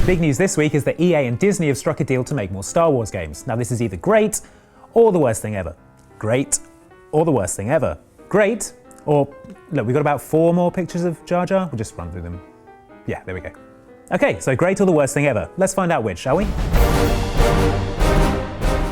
Big news this week is that EA and Disney have struck a deal to make more Star Wars games. Now this is either great or the worst thing ever. Great or the worst thing ever. Great or, look, we've got about 4 more pictures of Jar Jar. We'll just run through them. Yeah, there we go. Okay, so great or the worst thing ever. Let's find out which, shall we?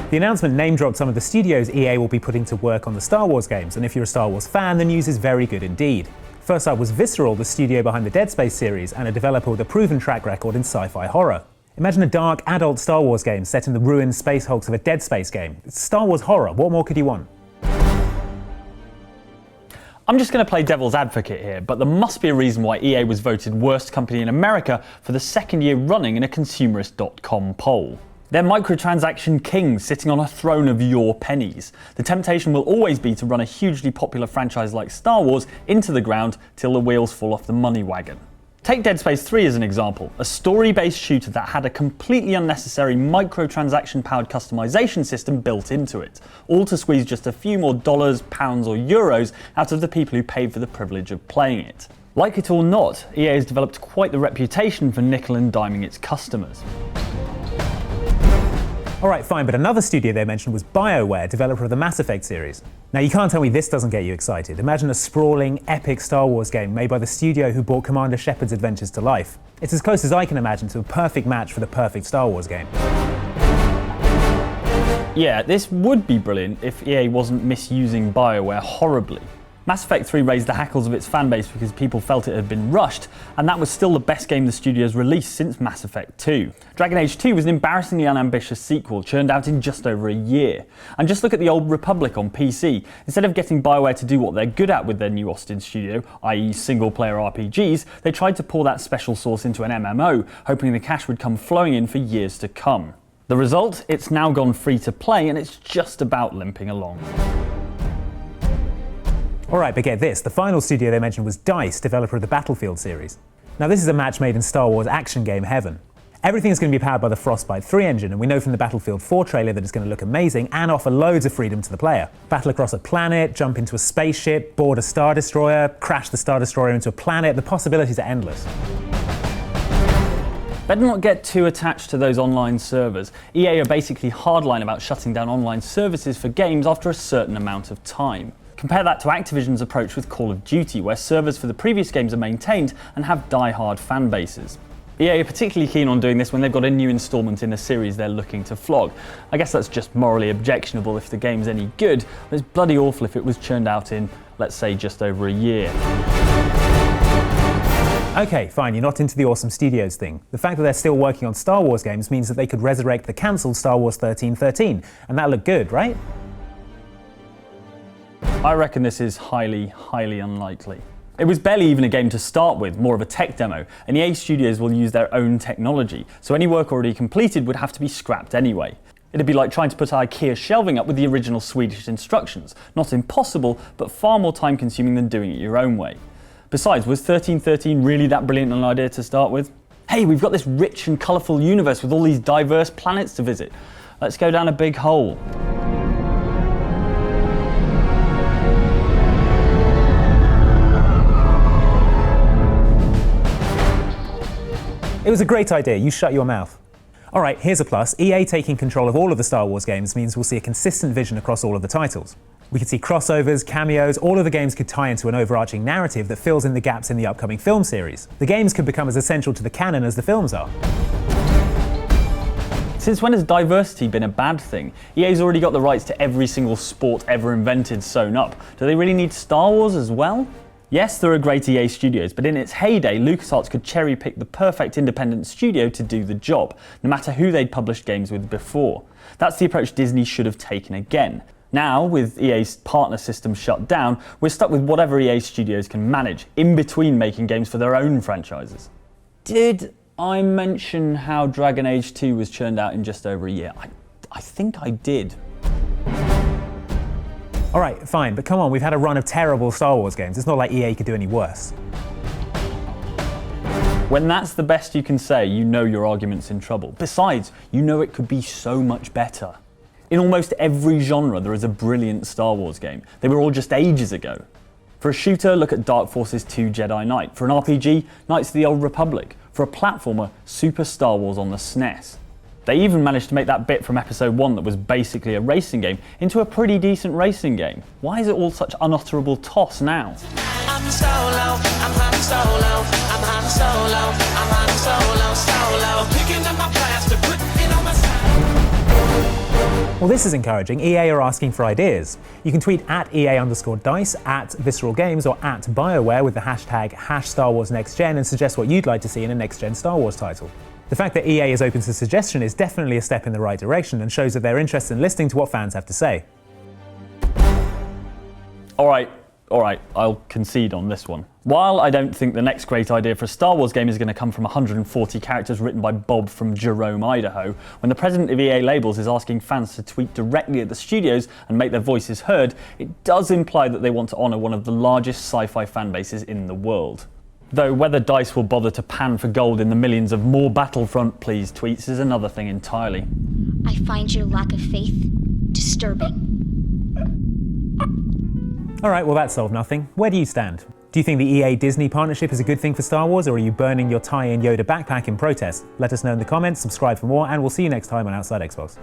The announcement name-dropped some of the studios EA will be putting to work on the Star Wars games, and if you're a Star Wars fan, the news is very good indeed. First up was Visceral, the studio behind the Dead Space series, and a developer with a proven track record in sci-fi horror. Imagine a dark, adult Star Wars game set in the ruined space hulks of a Dead Space game. It's Star Wars horror, what more could you want? I'm just going to play devil's advocate here, but there must be a reason why EA was voted worst company in America for the 2nd year running in a consumerist.com poll. They're microtransaction kings sitting on a throne of your pennies. The temptation will always be to run a hugely popular franchise like Star Wars into the ground till the wheels fall off the money wagon. Take Dead Space 3 as an example, a story-based shooter that had a completely unnecessary microtransaction-powered customization system built into it, all to squeeze just a few more dollars, pounds or euros out of the people who paid for the privilege of playing it. Like it or not, EA has developed quite the reputation for nickel and diming its customers. Alright, fine, but another studio they mentioned was BioWare, developer of the Mass Effect series. Now you can't tell me this doesn't get you excited. Imagine a sprawling, epic Star Wars game made by the studio who brought Commander Shepard's adventures to life. It's as close as I can imagine to a perfect match for the perfect Star Wars game. Yeah, this would be brilliant if EA wasn't misusing BioWare horribly. Mass Effect 3 raised the hackles of its fanbase because people felt it had been rushed, and that was still the best game the studio's released since Mass Effect 2. Dragon Age 2 was an embarrassingly unambitious sequel, churned out in just over a year. And just look at the Old Republic on PC. Instead of getting BioWare to do what they're good at with their new Austin studio, i.e. single-player RPGs, they tried to pour that special sauce into an MMO, hoping the cash would come flowing in for years to come. The result? It's now gone free to play, and it's just about limping along. Alright, but get this, the final studio they mentioned was DICE, developer of the Battlefield series. Now this is a match made in Star Wars action game heaven. Everything's going to be powered by the Frostbite 3 engine, and we know from the Battlefield 4 trailer that it's going to look amazing and offer loads of freedom to the player. Battle across a planet, jump into a spaceship, board a Star Destroyer, crash the Star Destroyer into a planet, the possibilities are endless. Better not get too attached to those online servers. EA are basically hardline about shutting down online services for games after a certain amount of time. Compare that to Activision's approach with Call of Duty, where servers for the previous games are maintained and have die-hard fan bases. EA are particularly keen on doing this when they've got a new instalment in a series they're looking to flog. I guess that's just morally objectionable if the game's any good, but it's bloody awful if it was churned out in, let's say, just over a year. Okay, fine, you're not into the awesome studios thing. The fact that they're still working on Star Wars games means that they could resurrect the cancelled Star Wars 1313, and that looked good, right? I reckon this is highly, highly unlikely. It was barely even a game to start with, more of a tech demo, and EA Studios will use their own technology, so any work already completed would have to be scrapped anyway. It'd be like trying to put IKEA shelving up with the original Swedish instructions. Not impossible, but far more time consuming than doing it your own way. Besides, was 1313 really that brilliant an idea to start with? Hey, we've got this rich and colourful universe with all these diverse planets to visit. Let's go down a big hole. It was a great idea, you shut your mouth. Alright, here's a plus. EA taking control of all of the Star Wars games means we'll see a consistent vision across all of the titles. We could see crossovers, cameos, all of the games could tie into an overarching narrative that fills in the gaps in the upcoming film series. The games could become as essential to the canon as the films are. Since when has diversity been a bad thing? EA's already got the rights to every single sport ever invented sewn up. Do they really need Star Wars as well? Yes, there are great EA studios, but in its heyday, LucasArts could cherry-pick the perfect independent studio to do the job, no matter who they'd published games with before. That's the approach Disney should have taken again. Now, with EA's partner system shut down, we're stuck with whatever EA studios can manage, in between making games for their own franchises. Did I mention how Dragon Age 2 was churned out in just over a year? I think I did. Alright, fine, but come on, we've had a run of terrible Star Wars games. It's not like EA could do any worse. When that's the best you can say, you know your argument's in trouble. Besides, you know it could be so much better. In almost every genre, there is a brilliant Star Wars game. They were all just ages ago. For a shooter, look at Dark Forces 2 Jedi Knight. For an RPG, Knights of the Old Republic. for a platformer Super Star Wars on the SNES. They even managed to make that bit from episode 1 that was basically a racing game into a pretty decent racing game. Why is it all such unutterable toss now? I'm solo, I'm Han Solo, I'm Han Solo, I'm Han Solo, solo. Picking up my plaster, putting it on my side. Well, this is encouraging. EA are asking for ideas. You can tweet at EA_DICE, at Visceral Games, or at BioWare with the hashtag #StarWarsNextGen and suggest what you'd like to see in a next-gen Star Wars title. The fact that EA is open to suggestion is definitely a step in the right direction and shows that they're interested in listening to what fans have to say. Alright, I'll concede on this one. While I don't think the next great idea for a Star Wars game is going to come from 140 characters written by Bob from Jerome, Idaho, when the president of EA Labels is asking fans to tweet directly at the studios and make their voices heard, it does imply that they want to honour one of the largest sci-fi fan bases in the world. Though whether DICE will bother to pan for gold in the millions of more Battlefront please tweets is another thing entirely. I find your lack of faith disturbing. Alright, well that solved nothing. Where do you stand? Do you think the EA-Disney partnership is a good thing for Star Wars, or are you burning your tie-in Yoda backpack in protest? Let us know in the comments, subscribe for more, and we'll see you next time on Outside Xbox.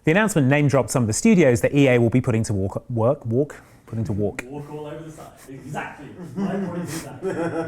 The announcement name-dropped some of the studios that EA will be putting to walk. Walk all over the side. Exactly. My point is that.